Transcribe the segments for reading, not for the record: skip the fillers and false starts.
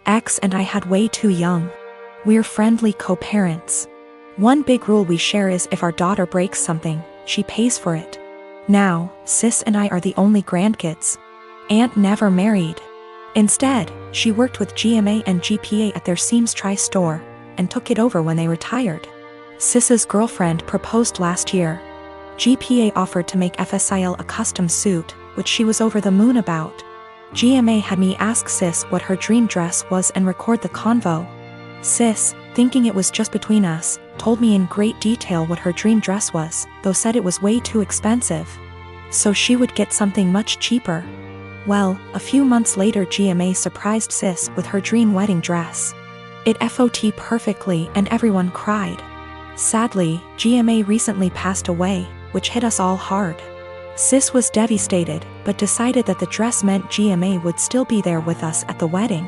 Ex and I had way too young. We're friendly co-parents. One big rule we share is if our daughter breaks something, she pays for it. Now, sis and I are the only grandkids. Aunt never married. Instead, she worked with GMA and GPA at their Seams Tri-store, and took it over when they retired. Sis's girlfriend proposed last year. GPA offered to make FSIL a custom suit, which she was over the moon about. GMA had me ask Sis what her dream dress was and record the convo. Sis, thinking it was just between us, told me in great detail what her dream dress was, though said it was way too expensive. So she would get something much cheaper. Well, a few months later GMA surprised Sis with her dream wedding dress. It FOT perfectly and everyone cried. Sadly, GMA recently passed away, which hit us all hard. Sis was devastated, but decided that the dress meant GMA would still be there with us at the wedding.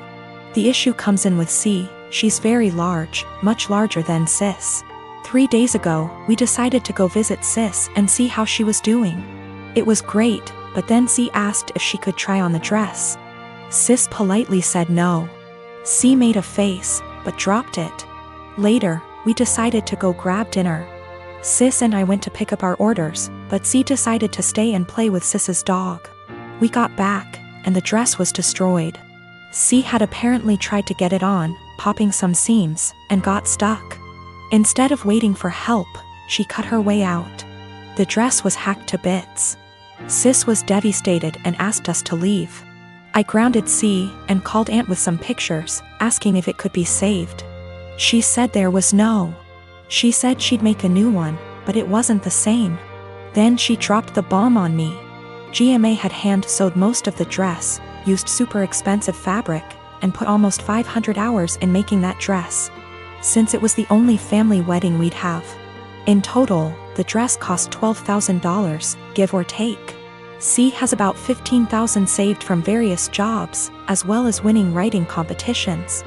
The issue comes in with C. She's very large, much larger than Sis. 3 days ago, we decided to go visit Sis and see how she was doing. It was great, but then C asked if she could try on the dress. Sis politely said no. C made a face, but dropped it. Later, we decided to go grab dinner. Sis and I went to pick up our orders, but C decided to stay and play with Sis's dog. We got back, and the dress was destroyed. C had apparently tried to get it on, popping some seams, and got stuck. Instead of waiting for help, she cut her way out. The dress was hacked to bits. Sis was devastated and asked us to leave. I grounded C and called Aunt with some pictures, asking if it could be saved. She said there was no. She said she'd make a new one, but it wasn't the same. Then she dropped the bomb on me. GMA had hand-sewed most of the dress, used super expensive fabric, and put almost 500 hours in making that dress. Since it was the only family wedding we'd have. In total, the dress cost $12,000, give or take. C has about $15,000 saved from various jobs, as well as winning writing competitions.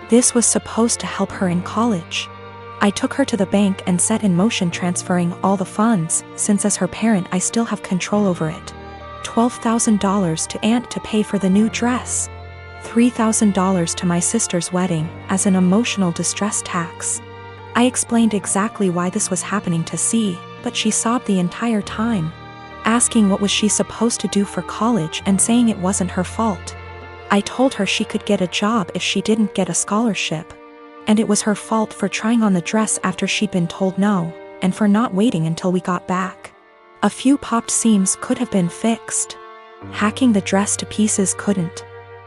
This was supposed to help her in college. I took her to the bank and set in motion transferring all the funds, since as her parent I still have control over it. $12,000 to Aunt to pay for the new dress. $3,000 to my sister's wedding, as an emotional distress tax. I explained exactly why this was happening to C, but she sobbed the entire time, asking what was she supposed to do for college and saying it wasn't her fault. I told her she could get a job if she didn't get a scholarship. And it was her fault for trying on the dress after she'd been told no, and for not waiting until we got back. A few popped seams could have been fixed. Hacking the dress to pieces couldn't.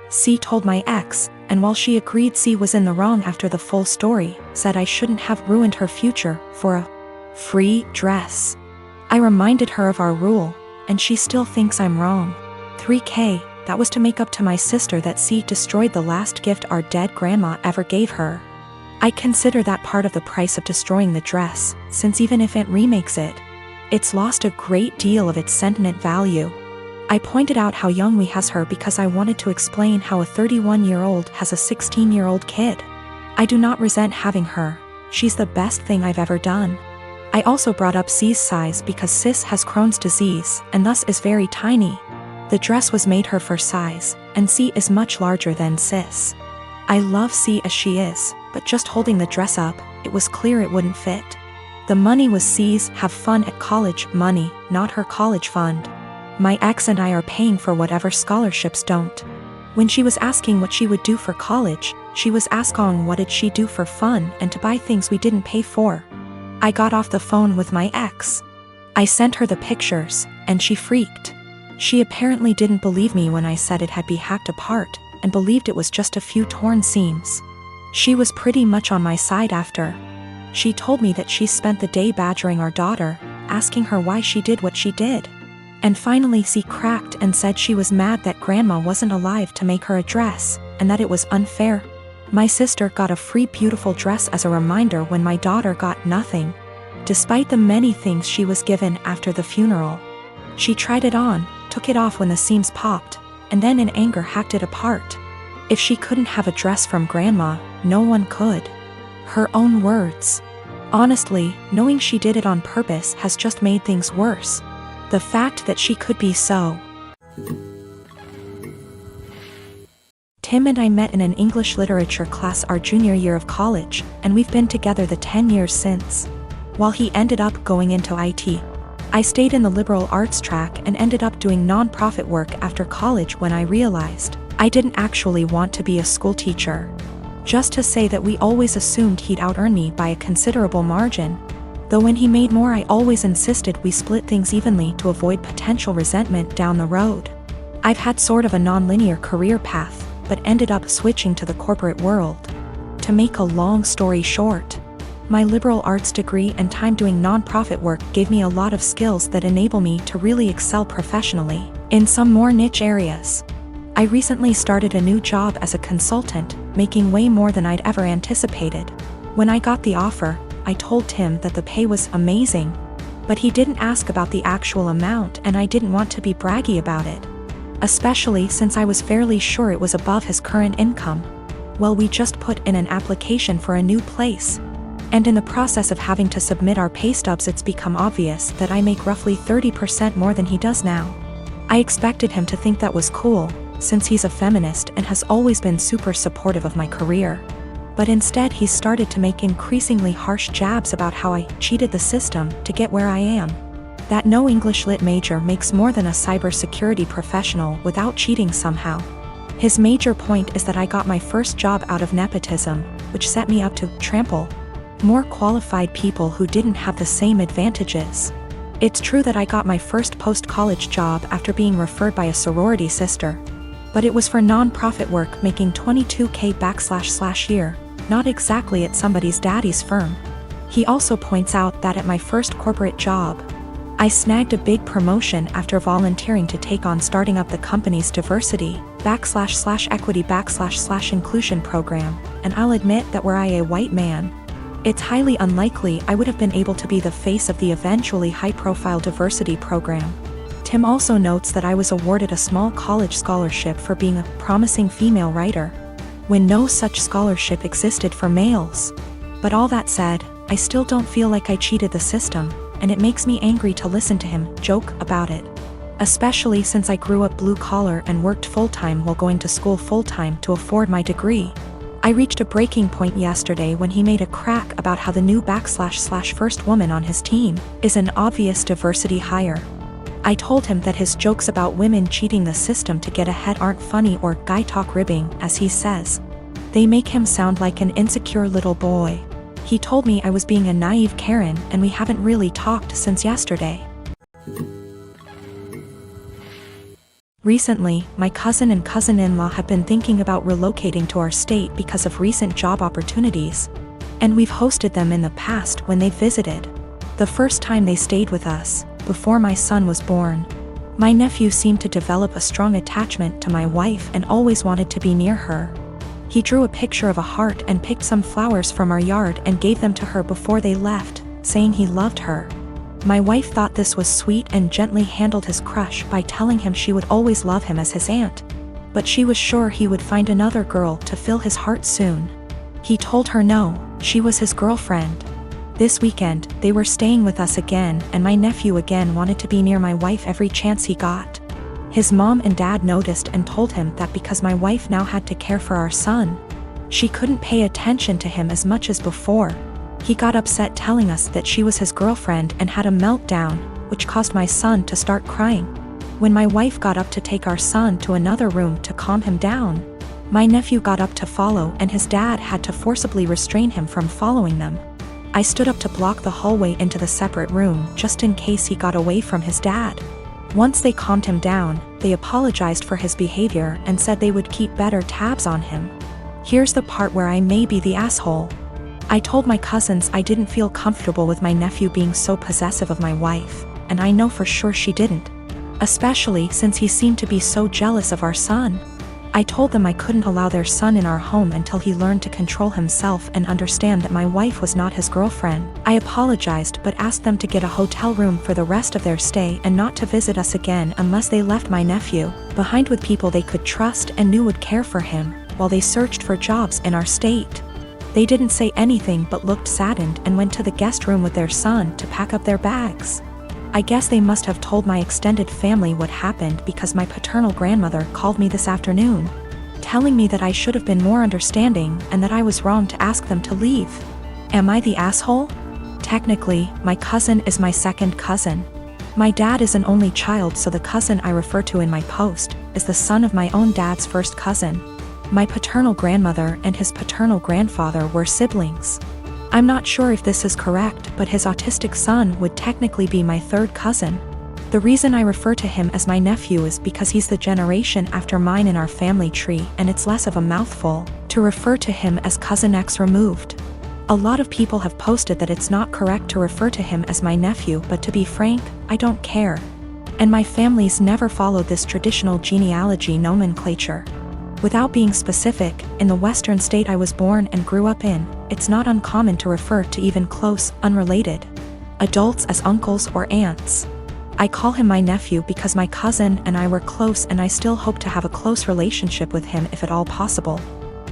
C told my ex, and while she agreed C was in the wrong after the full story, said I shouldn't have ruined her future for a free dress. I reminded her of our rule, and she still thinks I'm wrong. $3,000, that was to make up to my sister that C destroyed the last gift our dead grandma ever gave her. I consider that part of the price of destroying the dress, since even if Aunt remakes it, it's lost a great deal of its sentiment value. I pointed out how young we has her because I wanted to explain how a 31-year-old has a 16-year-old kid. I do not resent having her, she's the best thing I've ever done. I also brought up C's size because Sis has Crohn's disease and thus is very tiny. The dress was made her for size, and C is much larger than Sis. I love C as she is, but just holding the dress up, it was clear it wouldn't fit. The money was C's have fun at college money, not her college fund. My ex and I are paying for whatever scholarships don't. When she was asking what she would do for college, she was asking what did she do for fun and to buy things we didn't pay for. I got off the phone with my ex. I sent her the pictures, and she freaked. She apparently didn't believe me when I said it had been hacked apart, and believed it was just a few torn seams. She was pretty much on my side after. She told me that she spent the day badgering our daughter, asking her why she did what she did. And finally C cracked and said she was mad that grandma wasn't alive to make her a dress, and that it was unfair. My sister got a free beautiful dress as a reminder when my daughter got nothing. Despite the many things she was given after the funeral. She tried it on, took it off when the seams popped, and then in anger hacked it apart. If she couldn't have a dress from grandma, no one could. Her own words. Honestly, knowing she did it on purpose has just made things worse. The fact that she could be so Tim and I met in an English literature class our junior year of college, and we've been together the 10 years since. While he ended up going into IT, I stayed in the liberal arts track and ended up doing non-profit work after college when I realized I didn't actually want to be a school teacher. Just to say that we always assumed he'd out-earn me by a considerable margin. Though when he made more, I always insisted we split things evenly to avoid potential resentment down the road. I've had sort of a non-linear career path, but ended up switching to the corporate world. To make a long story short, my liberal arts degree and time doing non-profit work gave me a lot of skills that enable me to really excel professionally in some more niche areas. I recently started a new job as a consultant, making way more than I'd ever anticipated. When I got the offer, I told Tim that the pay was amazing, but he didn't ask about the actual amount, and I didn't want to be braggy about it, especially since I was fairly sure it was above his current income. Well, we just put in an application for a new place, and in the process of having to submit our pay stubs, it's become obvious that I make roughly 30% more than he does now. I expected him to think that was cool, since he's a feminist and has always been super supportive of my career. But instead he started to make increasingly harsh jabs about how I cheated the system to get where I am. That no English Lit major makes more than a cybersecurity professional without cheating somehow. His major point is that I got my first job out of nepotism, which set me up to trample more qualified people who didn't have the same advantages. It's true that I got my first post-college job after being referred by a sorority sister, but it was for non-profit work making $22K year, not exactly at somebody's daddy's firm. He also points out that at my first corporate job, I snagged a big promotion after volunteering to take on starting up the company's diversity //equity / inclusion program, and I'll admit that were I a white man, it's highly unlikely I would have been able to be the face of the eventually high-profile diversity program. Tim also notes that I was awarded a small college scholarship for being a promising female writer, when no such scholarship existed for males. But all that said, I still don't feel like I cheated the system, and it makes me angry to listen to him joke about it. Especially since I grew up blue-collar and worked full-time while going to school full-time to afford my degree. I reached a breaking point yesterday when he made a crack about how the new / first woman on his team is an obvious diversity hire. I told him that his jokes about women cheating the system to get ahead aren't funny or guy talk ribbing, as he says. They make him sound like an insecure little boy. He told me I was being a naive Karen, and we haven't really talked since yesterday. Recently, my cousin and cousin-in-law have been thinking about relocating to our state because of recent job opportunities, and we've hosted them in the past when they visited. The first time they stayed with us, before my son was born. My nephew seemed to develop a strong attachment to my wife and always wanted to be near her. He drew a picture of a heart and picked some flowers from our yard and gave them to her before they left, saying he loved her. My wife thought this was sweet and gently handled his crush by telling him she would always love him as his aunt. But she was sure he would find another girl to fill his heart soon. He told her no, she was his girlfriend. This weekend, they were staying with us again, and my nephew again wanted to be near my wife every chance he got. His mom and dad noticed and told him that because my wife now had to care for our son, she couldn't pay attention to him as much as before. He got upset telling us that she was his girlfriend and had a meltdown, which caused my son to start crying. When my wife got up to take our son to another room to calm him down, my nephew got up to follow and his dad had to forcibly restrain him from following them. I stood up to block the hallway into the separate room just in case he got away from his dad. Once they calmed him down, they apologized for his behavior and said they would keep better tabs on him. Here's the part where I may be the asshole. I told my cousins I didn't feel comfortable with my nephew being so possessive of my wife, and I know for sure she didn't. Especially since he seemed to be so jealous of our son. I told them I couldn't allow their son in our home until he learned to control himself and understand that my wife was not his girlfriend. I apologized but asked them to get a hotel room for the rest of their stay and not to visit us again unless they left my nephew behind with people they could trust and knew would care for him, while they searched for jobs in our state. They didn't say anything but looked saddened and went to the guest room with their son to pack up their bags. I guess they must have told my extended family what happened because my paternal grandmother called me this afternoon telling me that I should have been more understanding and that I was wrong to ask them to leave. Am I the asshole? Technically, my cousin is my second cousin. My dad is an only child, so the cousin I refer to in my post is the son of my own dad's first cousin. My paternal grandmother and his paternal grandfather were siblings. I'm not sure if this is correct, but his autistic son would technically be my third cousin. The reason I refer to him as my nephew is because he's the generation after mine in our family tree, and it's less of a mouthful to refer to him as cousin X removed. A lot of people have posted that it's not correct to refer to him as my nephew, but to be frank, I don't care. And my family's never followed this traditional genealogy nomenclature. Without being specific, in the Western state I was born and grew up in, it's not uncommon to refer to even close, unrelated adults as uncles or aunts. I call him my nephew because my cousin and I were close, and I still hope to have a close relationship with him if at all possible.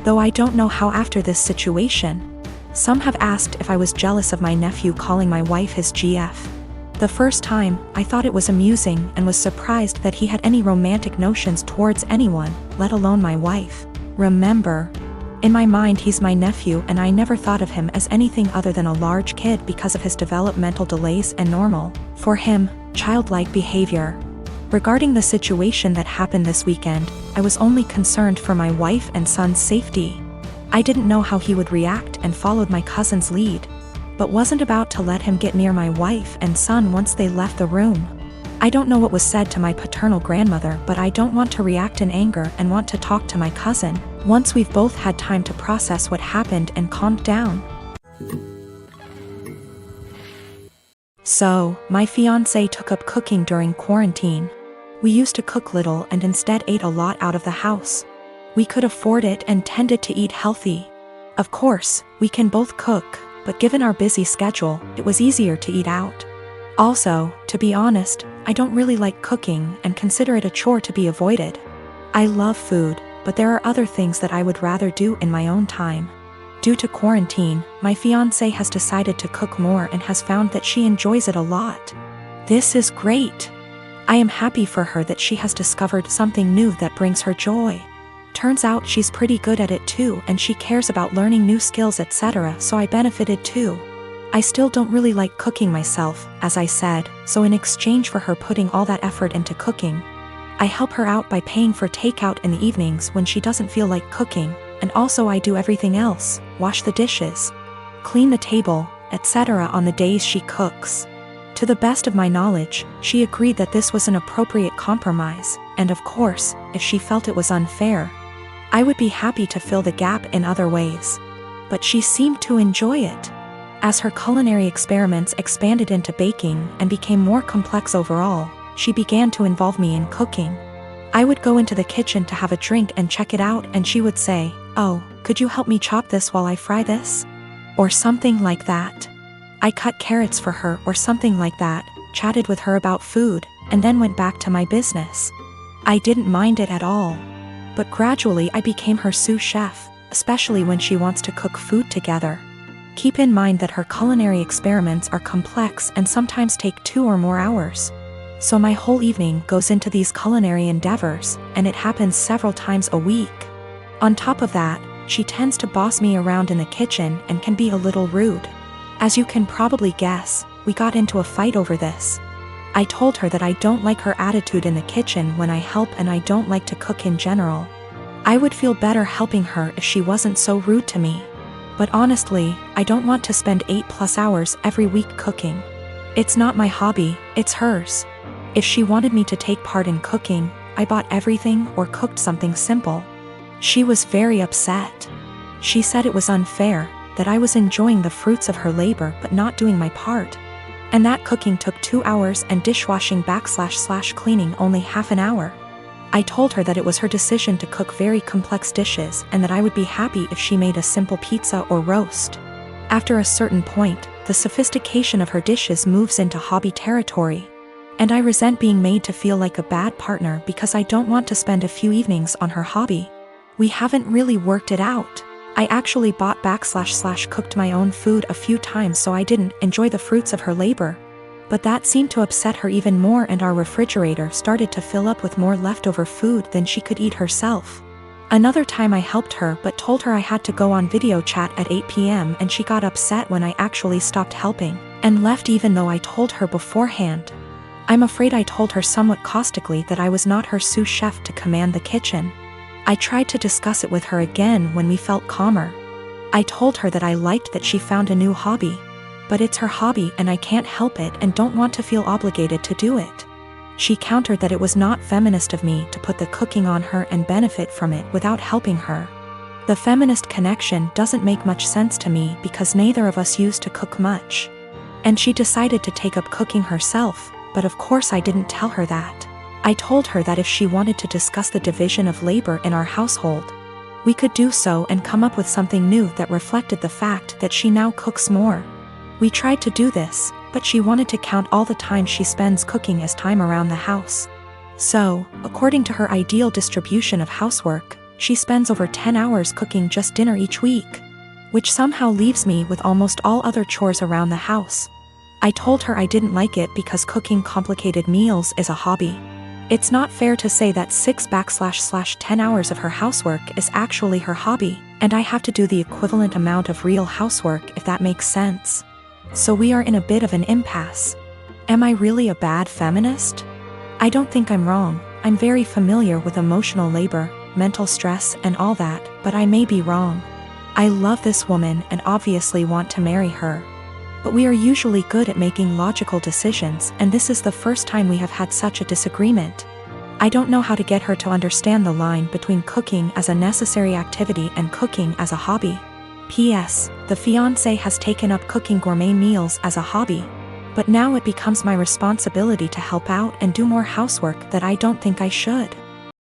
Though I don't know how after this situation. Some have asked if I was jealous of my nephew calling my wife his GF. The first time, I thought it was amusing and was surprised that he had any romantic notions towards anyone, let alone my wife. Remember, in my mind he's my nephew, and I never thought of him as anything other than a large kid because of his developmental delays and normal, for him, childlike behavior. Regarding the situation that happened this weekend, I was only concerned for my wife and son's safety. I didn't know how he would react and followed my cousin's lead, but wasn't about to let him get near my wife and son once they left the room. I don't know what was said to my paternal grandmother, but I don't want to react in anger and want to talk to my cousin once we've both had time to process what happened and calmed down. So, my fiancé took up cooking during quarantine. We used to cook little and instead ate a lot out of the house. We could afford it and tended to eat healthy. Of course, we can both cook, but given our busy schedule, it was easier to eat out. Also, to be honest, I don't really like cooking and consider it a chore to be avoided. I love food, but there are other things that I would rather do in my own time. Due to quarantine, my fiancé has decided to cook more and has found that she enjoys it a lot. This is great. I am happy for her that she has discovered something new that brings her joy. Turns out she's pretty good at it too, and she cares about learning new skills, etc., so I benefited too. I still don't really like cooking myself, as I said, so in exchange for her putting all that effort into cooking, I help her out by paying for takeout in the evenings when she doesn't feel like cooking, and also I do everything else, wash the dishes, clean the table, etc. on the days she cooks. To the best of my knowledge, she agreed that this was an appropriate compromise, and of course, if she felt it was unfair, I would be happy to fill the gap in other ways. But she seemed to enjoy it. As her culinary experiments expanded into baking and became more complex overall, she began to involve me in cooking. I would go into the kitchen to have a drink and check it out, and she would say, "Oh, could you help me chop this while I fry this?" Or something like that. I cut carrots for her or something like that, chatted with her about food, and then went back to my business. I didn't mind it at all. But gradually I became her sous chef, especially when she wants to cook food together. Keep in mind that her culinary experiments are complex and sometimes take 2 or more hours. So my whole evening goes into these culinary endeavors, and it happens several times a week. On top of that, she tends to boss me around in the kitchen and can be a little rude. As you can probably guess, we got into a fight over this. I told her that I don't like her attitude in the kitchen when I help, and I don't like to cook in general. I would feel better helping her if she wasn't so rude to me. But honestly, I don't want to spend 8+ hours every week cooking. It's not my hobby, it's hers. If she wanted me to take part in cooking, I bought everything or cooked something simple. She was very upset. She said it was unfair, that I was enjoying the fruits of her labor but not doing my part. And that cooking took 2 hours and dishwashing / cleaning only half an hour. I told her that it was her decision to cook very complex dishes and that I would be happy if she made a simple pizza or roast. After a certain point, the sophistication of her dishes moves into hobby territory. And I resent being made to feel like a bad partner because I don't want to spend a few evenings on her hobby. We haven't really worked it out. I actually bought / cooked my own food a few times so I didn't enjoy the fruits of her labor. But that seemed to upset her even more, and our refrigerator started to fill up with more leftover food than she could eat herself. Another time I helped her but told her I had to go on video chat at 8 p.m. and she got upset when I actually stopped helping, and left even though I told her beforehand. I'm afraid I told her somewhat caustically that I was not her sous chef to command the kitchen. I tried to discuss it with her again when we felt calmer. I told her that I liked that she found a new hobby. But it's her hobby and I can't help it and don't want to feel obligated to do it. She countered that it was not feminist of me to put the cooking on her and benefit from it without helping her. The feminist connection doesn't make much sense to me because neither of us used to cook much. And she decided to take up cooking herself, but of course I didn't tell her that. I told her that if she wanted to discuss the division of labor in our household, we could do so and come up with something new that reflected the fact that she now cooks more. We tried to do this, but she wanted to count all the time she spends cooking as time around the house. So, according to her ideal distribution of housework, she spends over 10 hours cooking just dinner each week, which somehow leaves me with almost all other chores around the house. I told her I didn't like it because cooking complicated meals is a hobby. It's not fair to say that 6/10 hours of her housework is actually her hobby, and I have to do the equivalent amount of real housework if that makes sense. So we are in a bit of an impasse. Am I really a bad feminist? I don't think I'm wrong. I'm very familiar with emotional labor, mental stress, and all that, but I may be wrong. I love this woman and obviously want to marry her. But we are usually good at making logical decisions, and this is the first time we have had such a disagreement. I don't know how to get her to understand the line between cooking as a necessary activity and cooking as a hobby. P.S. The fiancé has taken up cooking gourmet meals as a hobby, but now it becomes my responsibility to help out and do more housework that I don't think I should.